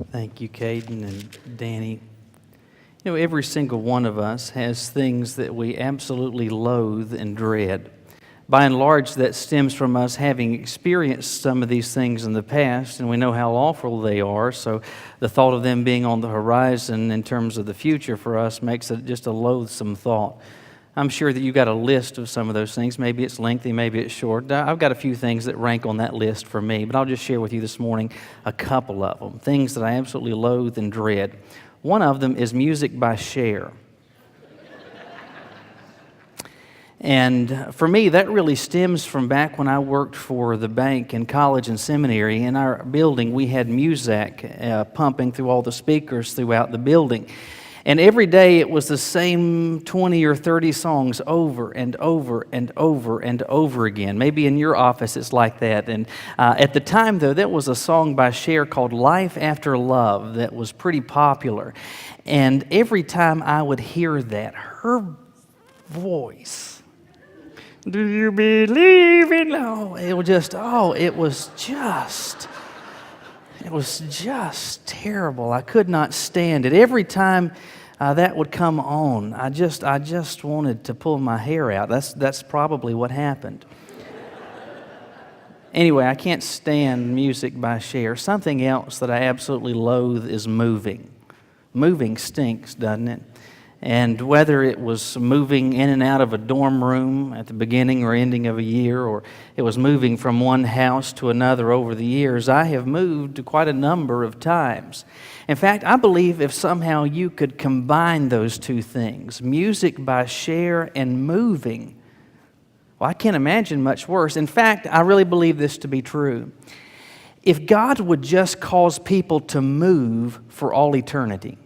Thank you, Caden and Danny. You know, every single one of us has things that we absolutely loathe and dread. By and large, that stems from us having experienced some of these things in the past, and we know how awful they are, so the thought of them being on the horizon in terms of the future for us makes it just a loathsome thought. I'm sure that you've got a list of some of those things. Maybe it's lengthy, maybe it's short. I've got a few things that rank on that list for me, but I'll just share with you this morning a couple of them, things that I absolutely loathe and dread. One of them is music by Cher. And for me, that really stems from back when I worked for the bank in college and seminary. In our building, we had Muzak pumping through all the speakers throughout the building. And every day it was the same 20 or 30 songs over and over and over and over again. Maybe in your office it's like that. And at the time, though, that was a song by Cher called Life After Love that was pretty popular. And every time I would hear that, her voice, do you believe in love? It was just terrible. I could not stand it. Every time that would come on, I just wanted to pull my hair out. That's probably what happened. Anyway, I can't stand music by Cher. Something else that I absolutely loathe is moving. Moving stinks, doesn't it? And whether it was moving in and out of a dorm room at the beginning or ending of a year, or it was moving from one house to another over the years, I have moved quite a number of times. In fact, I believe if somehow you could combine those two things, music by Cher and moving, well, I can't imagine much worse. In fact, I really believe this to be true. If God would just cause people to move for all eternity,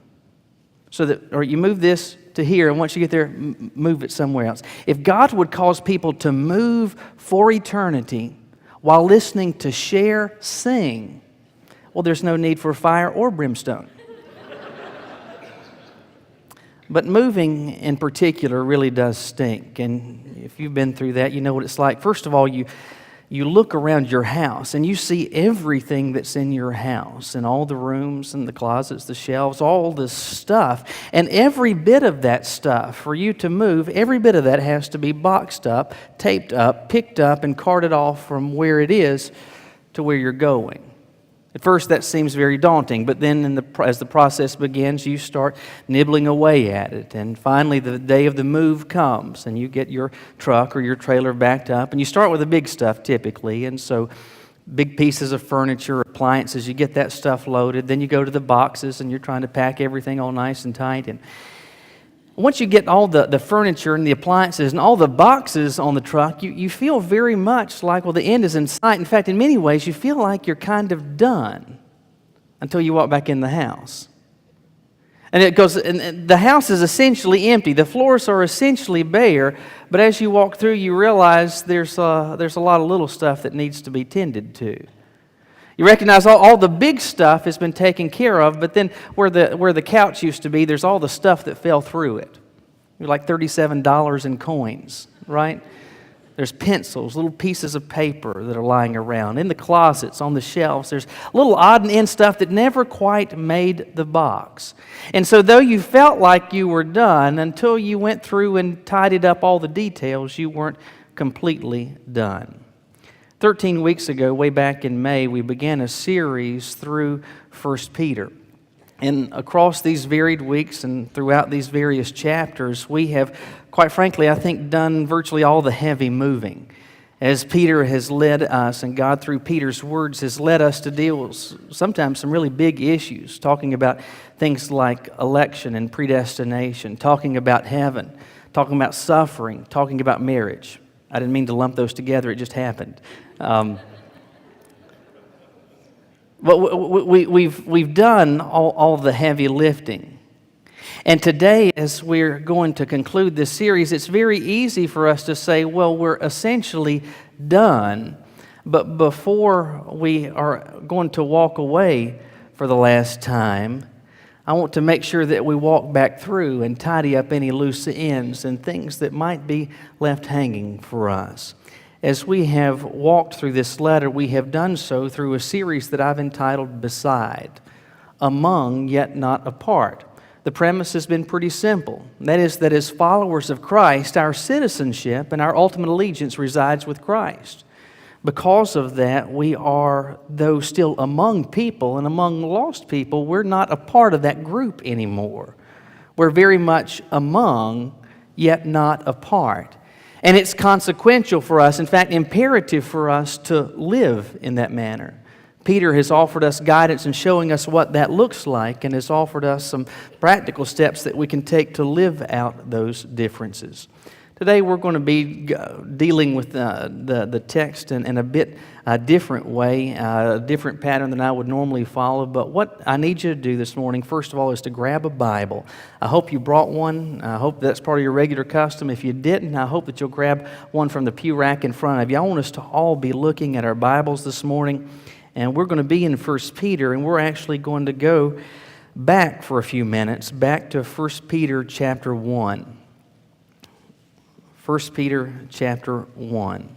so that, or you move this to here, and once you get there, move it somewhere else. If God would cause people to move for eternity while listening to Cher sing, well, there's no need for fire or brimstone. But moving in particular really does stink, and if you've been through that, you know what it's like. First of all, you look around your house and you see everything that's in your house, and all the rooms and the closets, the shelves, all this stuff. And every bit of that stuff, for you to move, every bit of that has to be boxed up, taped up, picked up, and carted off from where it is to where you're going. At first, that seems very daunting, but then as the process begins, you start nibbling away at it. And finally, the day of the move comes, and you get your truck or your trailer backed up. And you start with the big stuff, typically. And so big pieces of furniture, appliances, you get that stuff loaded. Then you go to the boxes, and you're trying to pack everything all nice and tight. And once you get all the furniture and the appliances and all the boxes on the truck, you feel very much like, well, the end is in sight. In fact, in many ways, you feel like you're kind of done until you walk back in the house. And the house is essentially empty. The floors are essentially bare. But as you walk through, you realize there's a lot of little stuff that needs to be tended to. You recognize all the big stuff has been taken care of, but then where the couch used to be, there's all the stuff that fell through it. You're like $37 in coins, right? There's pencils, little pieces of paper that are lying around. In the closets, on the shelves, there's little odd and end stuff that never quite made the box. And so though you felt like you were done, until you went through and tidied up all the details, you weren't completely done. 13 weeks ago, way back in May, we began a series through 1 Peter. And across these varied weeks and throughout these various chapters, we have, quite frankly, I think, done virtually all the heavy moving. As Peter has led us, and God through Peter's words has led us to deal with sometimes some really big issues, talking about things like election and predestination, talking about heaven, talking about suffering, talking about marriage. I didn't mean to lump those together, it just happened. But we've done all the heavy lifting. And today, as we're going to conclude this series, it's very easy for us to say, well, we're essentially done. But before we are going to walk away for the last time, I want to make sure that we walk back through and tidy up any loose ends and things that might be left hanging for us. As we have walked through this letter, we have done so through a series that I've entitled Beside, among, yet not apart. The premise has been pretty simple. That is, that as followers of Christ, our citizenship and our ultimate allegiance resides with Christ. Because of that, we are, though still among people and among lost people, we're not a part of that group anymore. We're very much among, yet not apart. And it's consequential for us, in fact, imperative for us to live in that manner. Peter has offered us guidance in showing us what that looks like and has offered us some practical steps that we can take to live out those differences. Today we're going to be dealing with the text in a bit different way, a different pattern than I would normally follow. But what I need you to do this morning, first of all, is to grab a Bible. I hope you brought one. I hope that's part of your regular custom. If you didn't, I hope that you'll grab one from the pew rack in front of you. I want us to all be looking at our Bibles this morning. And we're going to be in 1 Peter, and we're actually going to go back for a few minutes, back to 1 Peter chapter 1. 1 Peter chapter 1.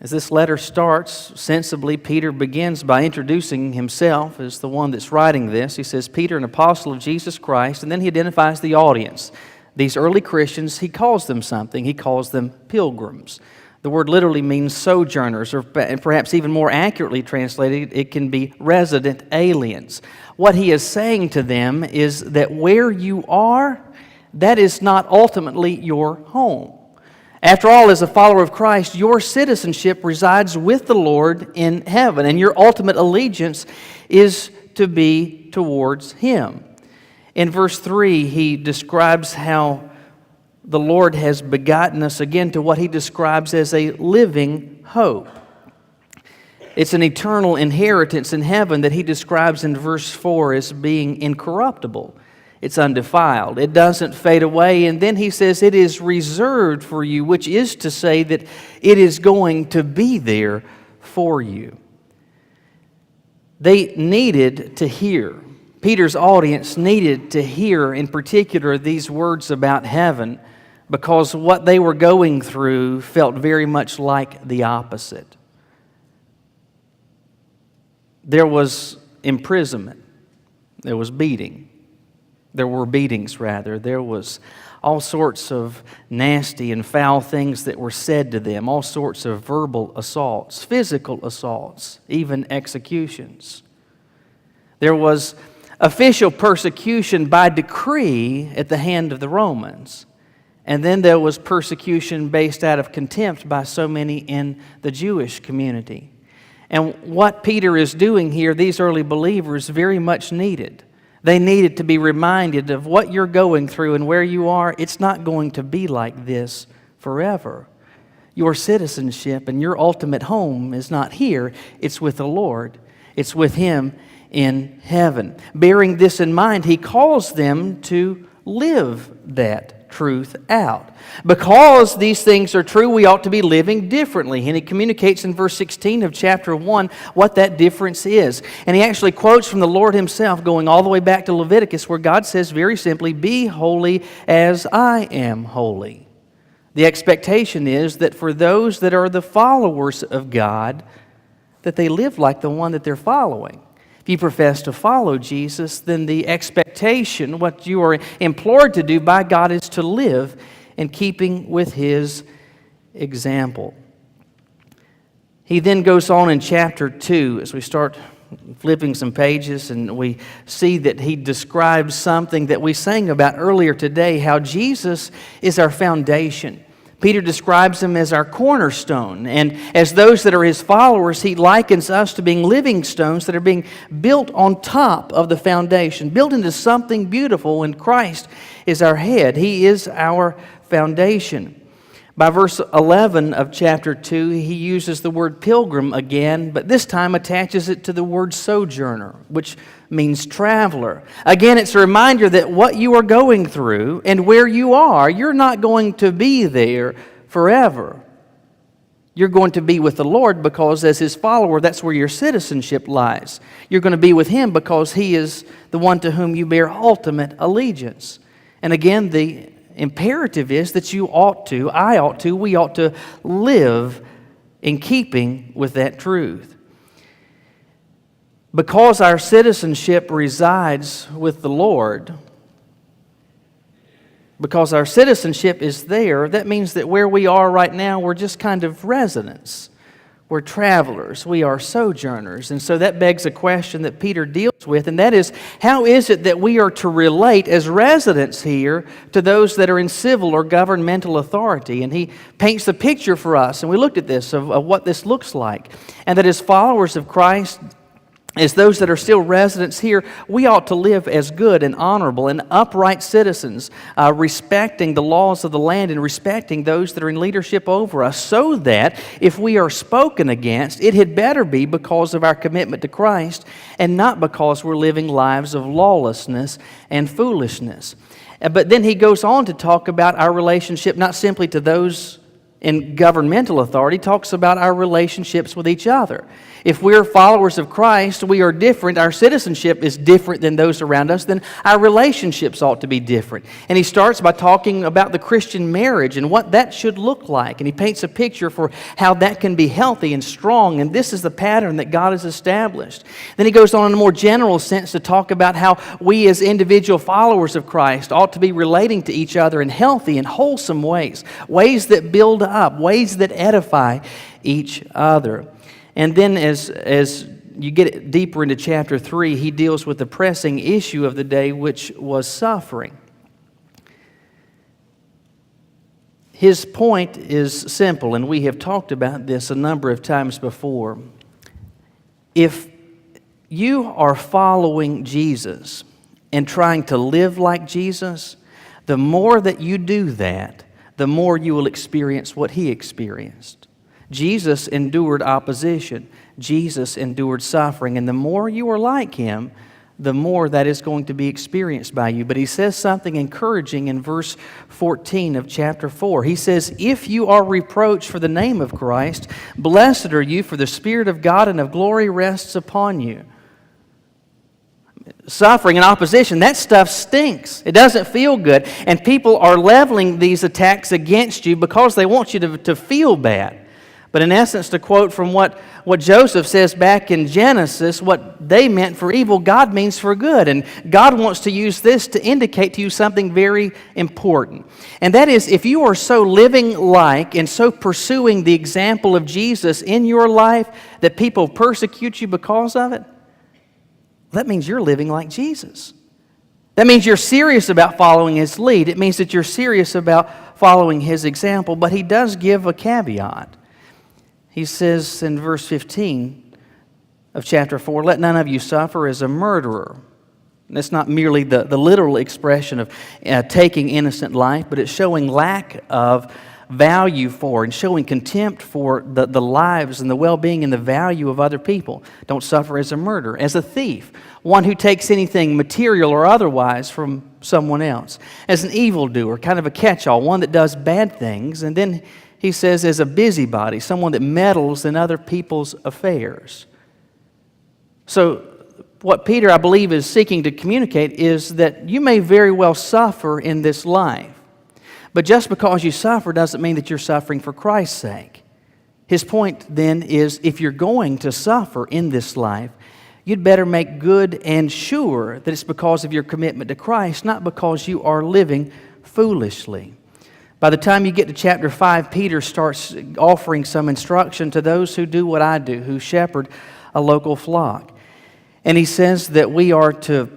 As this letter starts, sensibly, Peter begins by introducing himself as the one that's writing this. He says, Peter, an apostle of Jesus Christ, and then he identifies the audience. These early Christians, he calls them something. He calls them pilgrims. The word literally means sojourners, or perhaps even more accurately translated, it can be resident aliens. What he is saying to them is that where you are, that is not ultimately your home. After all, as a follower of Christ, your citizenship resides with the Lord in heaven, and your ultimate allegiance is to be towards Him. In verse 3, he describes how the Lord has begotten us again to what he describes as a living hope. It's an eternal inheritance in heaven that he describes in verse 4 as being incorruptible. It's undefiled. It doesn't fade away. And then he says it is reserved for you, which is to say that it is going to be there for you. They needed to hear. Peter's audience needed to hear, in particular, these words about heaven, because what they were going through felt very much like the opposite. There was imprisonment. There was beating. There were beatings, rather. There was all sorts of nasty and foul things that were said to them, all sorts of verbal assaults, physical assaults, even executions. There was official persecution by decree at the hand of the Romans. And then there was persecution based out of contempt by so many in the Jewish community. And what Peter is doing here, these early believers very much needed. They needed to be reminded of what you're going through and where you are. It's not going to be like this forever. Your citizenship and your ultimate home is not here. It's with the Lord. It's with Him in heaven. Bearing this in mind, he calls them to live that truth out. Because these things are true, we ought to be living differently. And he communicates in verse 16 of chapter 1 what that difference is. And he actually quotes from the Lord Himself, going all the way back to Leviticus, where God says very simply, "Be holy as I am holy." The expectation is that for those that are the followers of God, that they live like the one that they're following. If you profess to follow Jesus, then the expectation, what you are implored to do by God, is to live in keeping with His example. He then goes on in chapter 2, as we start flipping some pages, and we see that he describes something that we sang about earlier today, how Jesus is our foundation. Peter describes Him as our cornerstone, and as those that are His followers, he likens us to being living stones that are being built on top of the foundation, built into something beautiful, and Christ is our head. He is our foundation. By verse 11 of chapter 2, he uses the word pilgrim again, but this time attaches it to the word sojourner, which means traveler. Again, it's a reminder that what you are going through and where you are, you're not going to be there forever. You're going to be with the Lord because as His follower, that's where your citizenship lies. You're going to be with Him because He is the one to whom you bear ultimate allegiance. And again, the imperative is that we ought to live in keeping with that truth. Because our citizenship resides with the Lord, because our citizenship is there, that means that where we are right now, we're just kind of residents. We're travelers. We are sojourners. And so that begs a question that Peter deals with, and that is, how is it that we are to relate as residents here to those that are in civil or governmental authority? And he paints the picture for us, and we looked at this, of what this looks like. And that as followers of Christ, as those that are still residents here, we ought to live as good and honorable and upright citizens, respecting the laws of the land and respecting those that are in leadership over us, so that if we are spoken against, it had better be because of our commitment to Christ and not because we're living lives of lawlessness and foolishness. But then he goes on to talk about our relationship not simply to those in governmental authority, talks about our relationships with each other. If we're followers of Christ, we are different. Our citizenship is different than those around us. Then our relationships ought to be different. And he starts by talking about the Christian marriage and what that should look like. And he paints a picture for how that can be healthy and strong. And this is the pattern that God has established. Then he goes on in a more general sense to talk about how we as individual followers of Christ ought to be relating to each other in healthy and wholesome ways. Ways that build up, ways that edify each other. And then as you get deeper into chapter 3, he deals with the pressing issue of the day, which was suffering. His point is simple, and we have talked about this a number of times before. If you are following Jesus and trying to live like Jesus, the more that you do that, the more you will experience what he experienced. Jesus endured opposition. Jesus endured suffering. And the more you are like him, the more that is going to be experienced by you. But he says something encouraging in verse 14 of chapter 4. He says, "If you are reproached for the name of Christ, blessed are you, for the Spirit of God and of glory rests upon you." Suffering and opposition, that stuff stinks. It doesn't feel good. And people are leveling these attacks against you because they want you to feel bad. But in essence, to quote from what Joseph says back in Genesis, what they meant for evil, God means for good. And God wants to use this to indicate to you something very important. And that is, if you are so living like and so pursuing the example of Jesus in your life that people persecute you because of it, that means you're living like Jesus. That means you're serious about following his lead. It means that you're serious about following his example. But he does give a caveat. He says in verse 15 of chapter 4, "Let none of you suffer as a murderer." And that's not merely the literal expression of taking innocent life, but it's showing lack of value for and showing contempt for the lives and the well-being and the value of other people. Don't suffer as a murderer, as a thief, one who takes anything material or otherwise from someone else, as an evildoer, kind of a catch-all, one that does bad things. And then he says, as a busybody, someone that meddles in other people's affairs. So what Peter, I believe, is seeking to communicate is that you may very well suffer in this life. But just because you suffer doesn't mean that you're suffering for Christ's sake. His point then is, if you're going to suffer in this life, you'd better make good and sure that it's because of your commitment to Christ, not because you are living foolishly. By the time you get to chapter 5, Peter starts offering some instruction to those who do what I do, who shepherd a local flock. And he says that we are to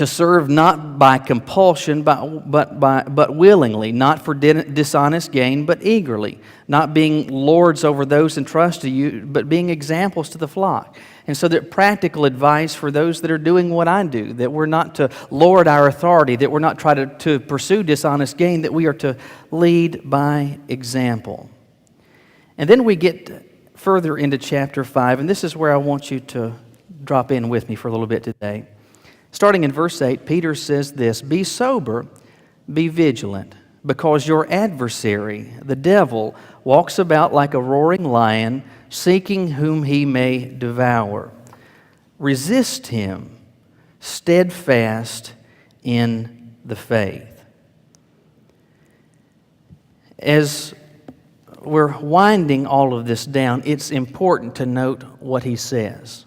serve not by compulsion, but willingly, not for dishonest gain, but eagerly, not being lords over those entrusted to you, but being examples to the flock. And so that practical advice for those that are doing what I do, that we're not to lord our authority, that we're not trying to pursue dishonest gain, that we are to lead by example. And then we get further into chapter 5, and this is where I want you to drop in with me for a little bit today. Starting in verse 8, Peter says this, "Be sober, be vigilant, because your adversary, the devil, walks about like a roaring lion, seeking whom he may devour. Resist him, steadfast in the faith." As we're winding all of this down, it's important to note what he says.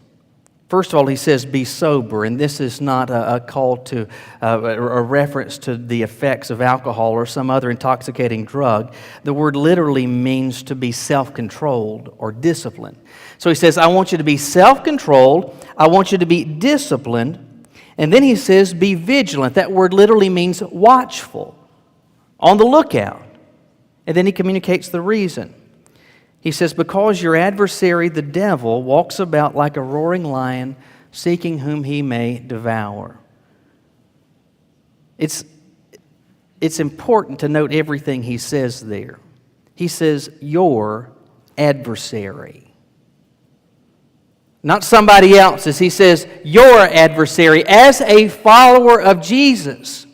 First of all, he says, be sober, and this is not a call to, a reference to the effects of alcohol or some other intoxicating drug. The word literally means to be self-controlled or disciplined. So he says, I want you to be self-controlled, I want you to be disciplined, and then he says, be vigilant. That word literally means watchful, on the lookout. And then he communicates the reason. He says, because your adversary, the devil, walks about like a roaring lion, seeking whom he may devour. It's important to note everything he says there. He says, your adversary. Not somebody else's. He says, your adversary. As a follower of Jesus,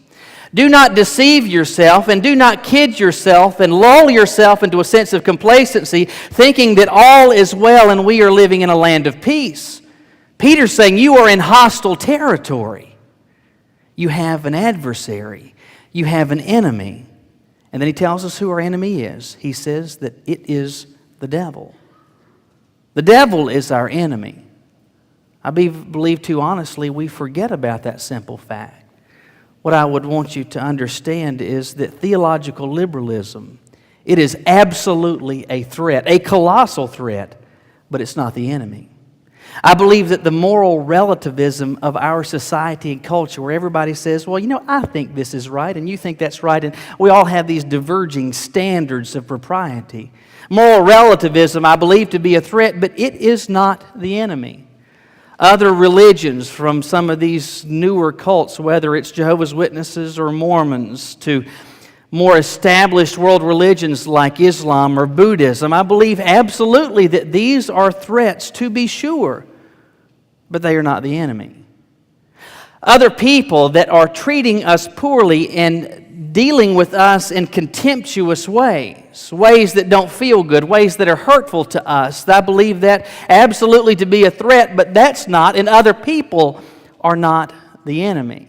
do not deceive yourself and do not kid yourself and lull yourself into a sense of complacency, thinking that all is well and we are living in a land of peace. Peter's saying you are in hostile territory. You have an adversary. You have an enemy. And then he tells us who our enemy is. He says that it is the devil. The devil is our enemy. I believe too honestly we forget about that simple fact. What I would want you to understand is that theological liberalism, it is absolutely a threat, a colossal threat, but it's not the enemy. I believe that the moral relativism of our society and culture, where everybody says, well, I think this is right, and you think that's right, and we all have these diverging standards of propriety. Moral relativism, I believe to be a threat, but it is not the enemy. Other religions, from some of these newer cults, whether it's Jehovah's Witnesses or Mormons, to more established world religions like Islam or Buddhism, I believe absolutely that these are threats, to be sure, but they are not the enemy. Other people that are treating us poorly and dealing with us in contemptuous ways, ways that don't feel good, ways that are hurtful to us, I believe that absolutely to be a threat, but that's not, and other people are not the enemy.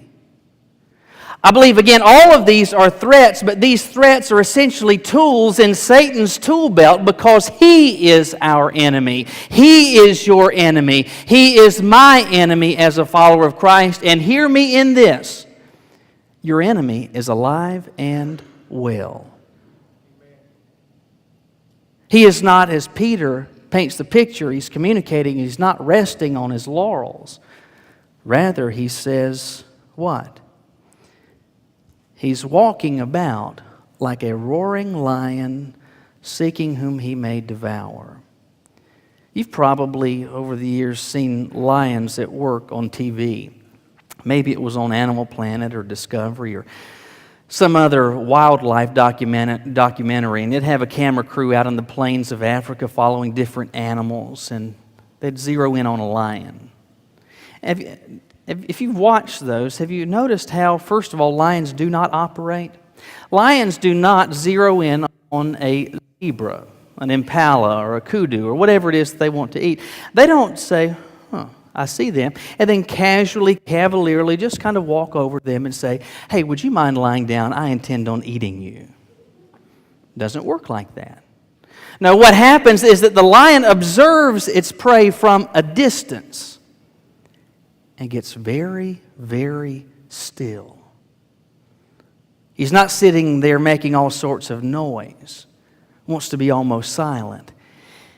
I believe, again, all of these are threats, but these threats are essentially tools in Satan's tool belt because he is our enemy. He is your enemy. He is my enemy as a follower of Christ. And hear me in this. Your enemy is alive and well. He is not, as Peter paints the picture, he's communicating, he's not resting on his laurels. Rather, he says, what? He's walking about like a roaring lion, seeking whom he may devour. You've probably, over the years, seen lions at work on TV. Maybe it was on Animal Planet or Discovery or some other wildlife documentary, and they'd have a camera crew out on the plains of Africa following different animals, and they'd zero in on a lion. If you've watched those, have you noticed how, first of all, lions do not operate? Lions do not zero in on a zebra, an impala, or a kudu, or whatever it is that they want to eat. They don't say, I see them, and then casually, cavalierly, just kind of walk over them and say, hey, would you mind lying down? I intend on eating you. Doesn't work like that. Now, what happens is that the lion observes its prey from a distance and gets very, very still. He's not sitting there making all sorts of noise. Wants to be almost silent.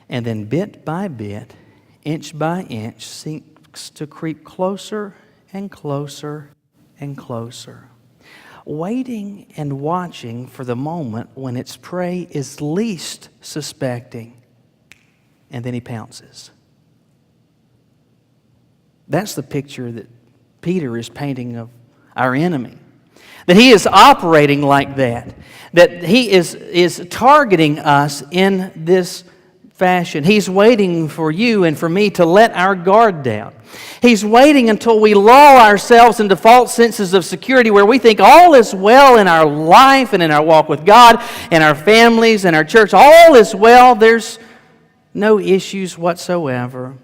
And then bit by bit, inch by inch, seeks to creep closer and closer and closer, waiting and watching for the moment when its prey is least suspecting, and then he pounces. That's the picture that Peter is painting of our enemy. That he is operating like that. That he is targeting us in this fashion. He's waiting for you and for me to let our guard down. He's waiting until we lull ourselves into false senses of security where we think all is well in our life and in our walk with God and our families and our church. All is well. There's no issues whatsoever.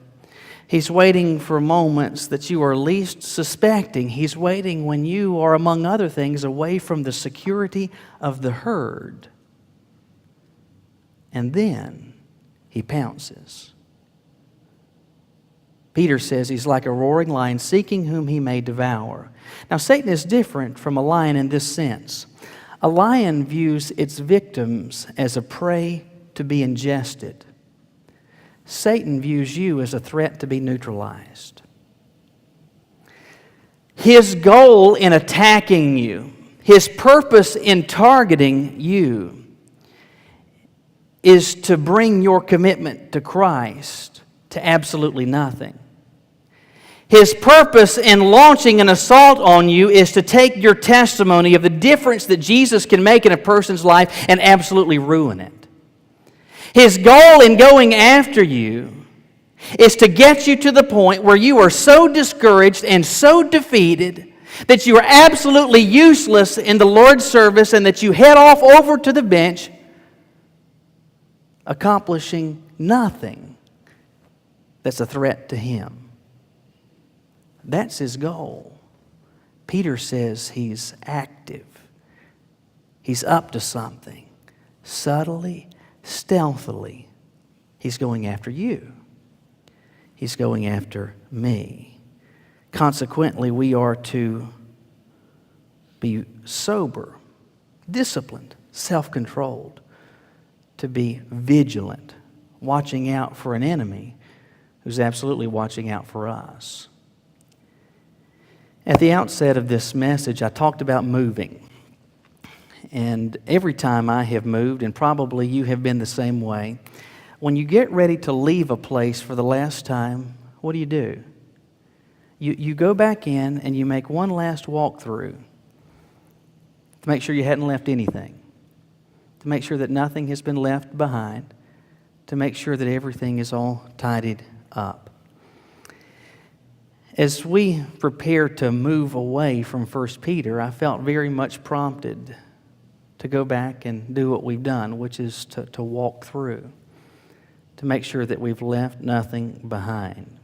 He's waiting for moments that you are least suspecting. He's waiting when you are, among other things, away from the security of the herd. and then he pounces. Peter says he's like a roaring lion seeking whom he may devour. Now, Satan is different from a lion in this sense. A lion views its victims as a prey to be ingested. Satan views you as a threat to be neutralized. His goal in attacking you, his purpose in targeting you, is to bring your commitment to Christ to absolutely nothing. His purpose in launching an assault on you is to take your testimony of the difference that Jesus can make in a person's life and absolutely ruin it. His goal in going after you is to get you to the point where you are so discouraged and so defeated that you are absolutely useless in the Lord's service and that you head off over to the bench accomplishing nothing that's a threat to Him. That's his goal. Peter says he's active. He's up to something. Subtly, stealthily, he's going after you. He's going after me. Consequently, we are to be sober, disciplined, self-controlled, to be vigilant, watching out for an enemy who's absolutely watching out for us. At the outset of this message, I talked about moving. And every time I have moved, and probably you have been the same way, when you get ready to leave a place for the last time, what do? You go back in and you make one last walkthrough to make sure you hadn't left anything, to make sure that nothing has been left behind, to make sure that everything is all tidied up. As we prepare to move away from 1 Peter, I felt very much prompted to go back and do what we've done, which is to walk through, to make sure that we've left nothing behind.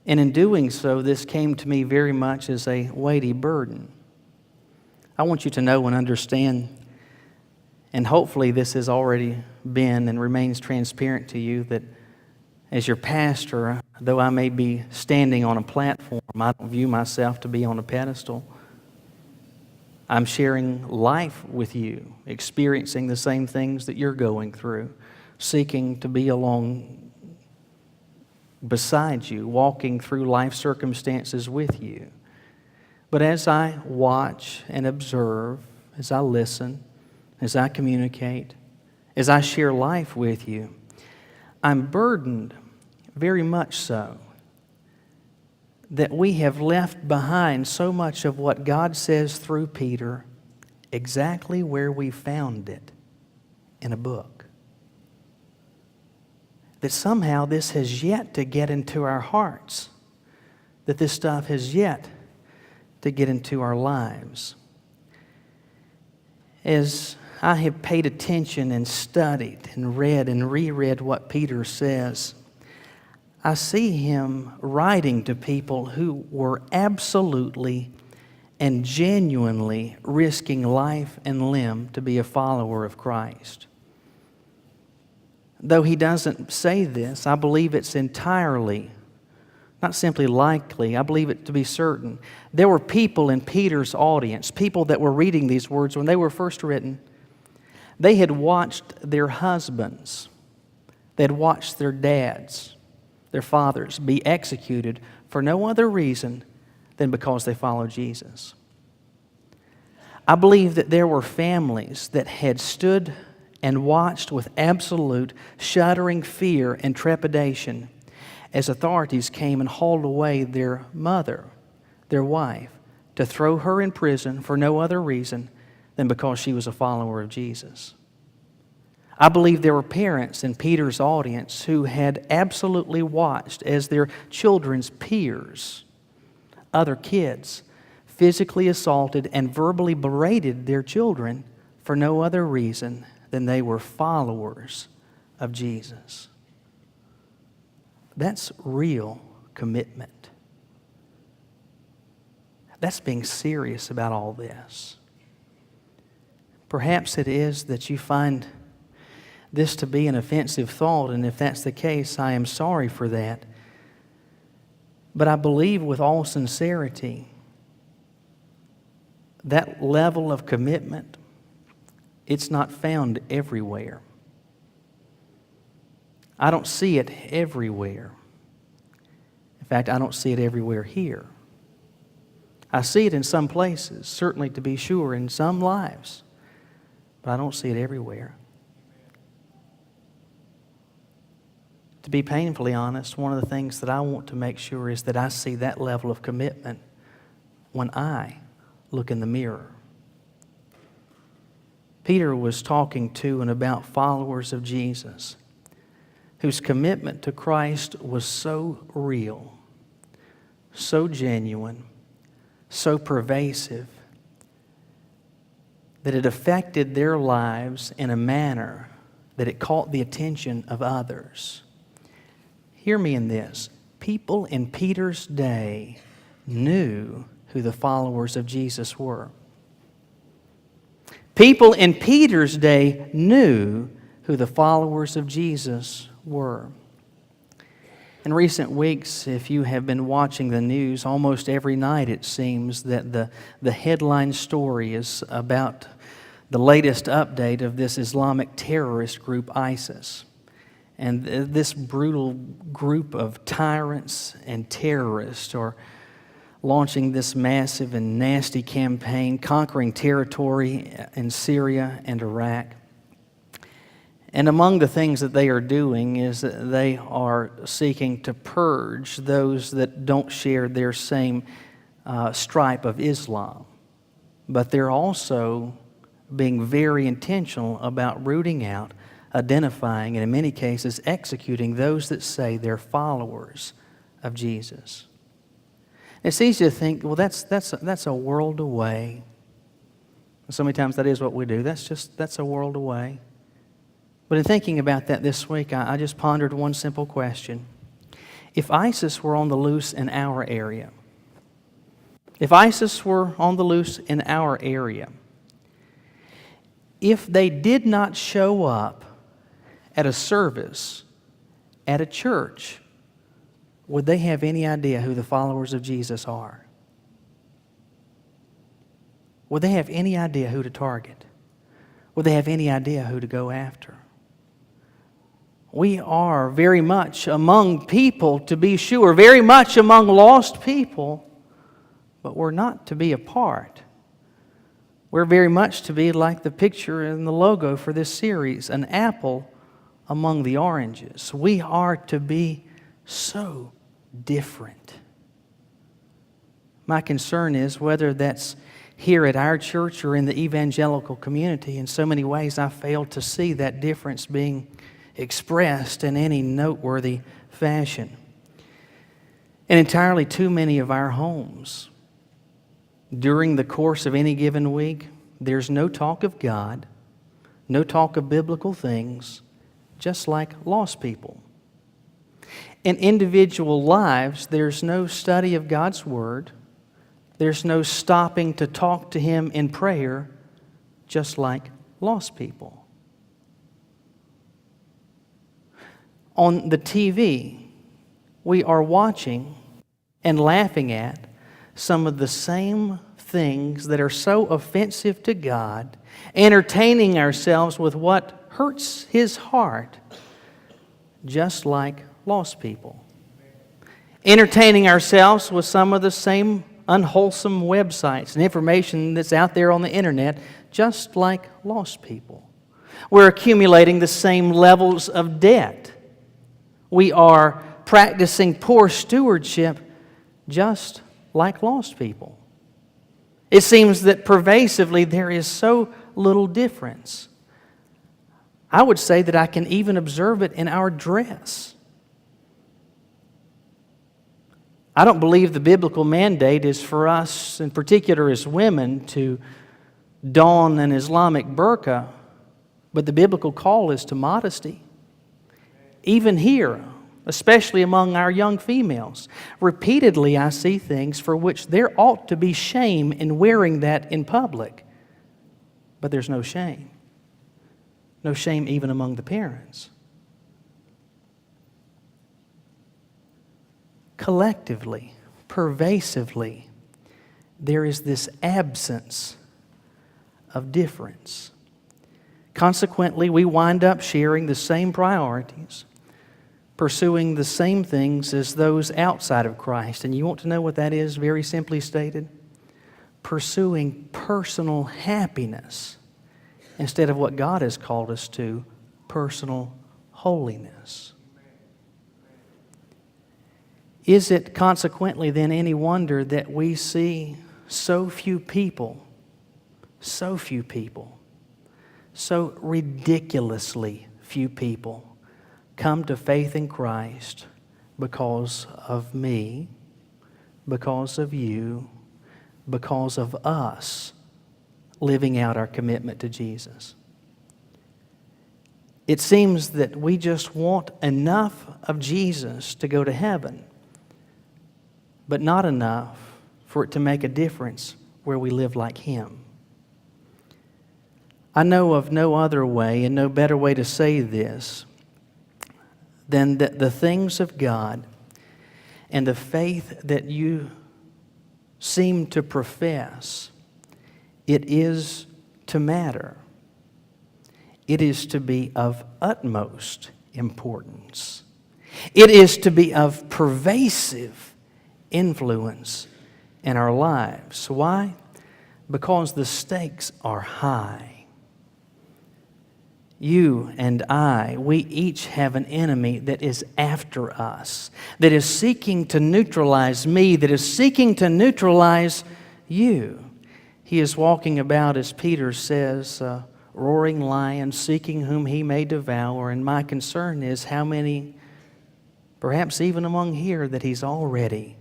And in doing so, this came to me very much as a weighty burden. I want you to know and understand, and hopefully this has already been and remains transparent to you, that as your pastor, though I may be standing on a platform, I don't view myself to be on a pedestal. I'm sharing life with you, experiencing the same things that you're going through, seeking to be along beside you, walking through life circumstances with you. But as I watch and observe, as I listen, as I communicate, as I share life with you, I'm burdened, very much so, that we have left behind so much of what God says through Peter exactly where we found it in a book. That somehow this has yet to get into our hearts, that this stuff has yet to get into our lives. As I have paid attention and studied and read and reread what Peter says, I see him writing to people who were absolutely and genuinely risking life and limb to be a follower of Christ. Though he doesn't say this, I believe it's entirely, not simply likely, I believe it to be certain. There were people in Peter's audience, people that were reading these words when they were first written. They had watched their husbands, they had watched their dads, their fathers be executed for no other reason than because they followed Jesus. I believe that there were families that had stood and watched with absolute shuddering fear and trepidation as authorities came and hauled away their mother, their wife, to throw her in prison for no other reason than because she was a follower of Jesus. I believe there were parents in Peter's audience who had absolutely watched as their children's peers, other kids, physically assaulted and verbally berated their children for no other reason than they were followers of Jesus. That's real commitment. That's being serious about all this. Perhaps it is that you find this to be an offensive thought, and if that's the case, I am sorry for that. But I believe with all sincerity, that level of commitment, it's not found everywhere. I don't see it everywhere. In fact, I don't see it everywhere here. I see it in some places, certainly to be sure, in some lives, but I don't see it everywhere. To be painfully honest, one of the things that I want to make sure is that I see that level of commitment when I look in the mirror. Peter was talking to and about followers of Jesus whose commitment to Christ was so real, so genuine, so pervasive, that it affected their lives in a manner that it caught the attention of others. Hear me in this. People in Peter's day knew who the followers of Jesus were. People in Peter's day knew who the followers of Jesus were. In recent weeks, if you have been watching the news, almost every night it seems that the headline story is about the latest update of this Islamic terrorist group, ISIS. And this brutal group of tyrants and terrorists are launching this massive and nasty campaign, conquering territory in Syria and Iraq. And among the things that they are doing is that they are seeking to purge those that don't share their same stripe of Islam. But they're also being very intentional about rooting out, identifying, and in many cases executing those that say they're followers of Jesus. It's easy to think, well, that's a world away. So many times that is what we do. That's a world away. But in thinking about that this week, I just pondered one simple question. If ISIS were on the loose in our area, if they did not show up at a service, at a church, would they have any idea who the followers of Jesus are? Would they have any idea who to target? Would they have any idea who to go after? We are very much among people, to be sure, very much among lost people, but we're not to be apart. We're very much to be like the picture in the logo for this series, an apple among the oranges. We are to be so different. My concern is whether that's here at our church or in the evangelical community, in so many ways I fail to see that difference being expressed in any noteworthy fashion. And entirely too many of our homes, during the course of any given week, there's no talk of God, no talk of biblical things, just like lost people. In individual lives, there's no study of God's Word. There's no stopping to talk to Him in prayer, just like lost people. On the TV, we are watching and laughing at some of the same things that are so offensive to God, entertaining ourselves with what hurts His heart, just like lost people. Entertaining ourselves with some of the same unwholesome websites and information that's out there on the internet, just like lost people. We're accumulating the same levels of debt. We are practicing poor stewardship, just like lost people. It seems that pervasively there is so little difference. I would say that I can even observe it in our dress. I don't believe the biblical mandate is for us, in particular as women, to don an Islamic burqa, but the biblical call is to modesty. Even here, especially among our young females, repeatedly I see things for which there ought to be shame in wearing that in public, but there's no shame. No shame even among the parents. Collectively, pervasively, there is this absence of difference. Consequently, we wind up sharing the same priorities, pursuing the same things as those outside of Christ. And you want to know what that is, very simply stated? Pursuing personal happiness instead of what God has called us to, personal holiness. Is it consequently then any wonder that we see so few people, so ridiculously few people come to faith in Christ because of me, because of you, because of us living out our commitment to Jesus? It seems that we just want enough of Jesus to go to heaven, but not enough for it to make a difference where we live like Him. I know of no other way and no better way to say this than that the things of God and the faith that you seem to profess, it is to matter. It is to be of utmost importance. It is to be of pervasive influence in our lives. Why? Because the stakes are high. You and I, we each have an enemy that is after us, that is seeking to neutralize me, that is seeking to neutralize you. He is walking about, as Peter says, a roaring lion, seeking whom he may devour. And my concern is how many, perhaps even among here, that he's already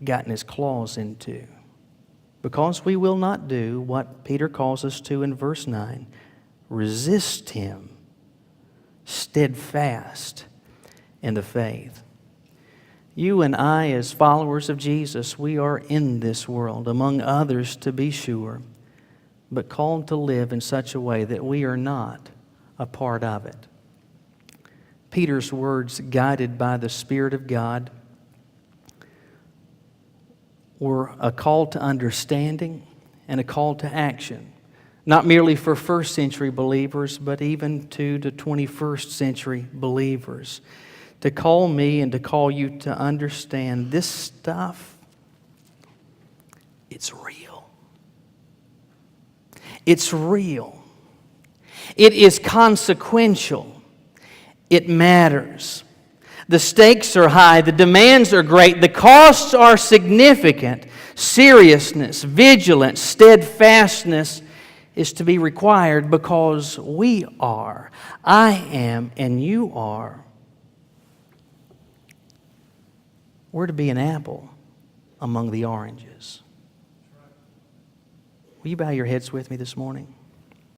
gotten his claws into. Because we will not do what Peter calls us to in verse 9. Resist him, steadfast in the faith. You and I, as followers of Jesus, we are in this world, among others to be sure, but called to live in such a way that we are not a part of it. Peter's words, guided by the Spirit of God, were a call to understanding and a call to action. Not merely for first century believers, but even to the 21st century believers. To call me and to call you to understand this stuff, it's real. It's real. It is consequential. It matters. The stakes are high. The demands are great. The costs are significant. Seriousness, vigilance, steadfastness is to be required because we are. I am and you are. We're to be an apple among the oranges. Will you bow your heads with me this morning?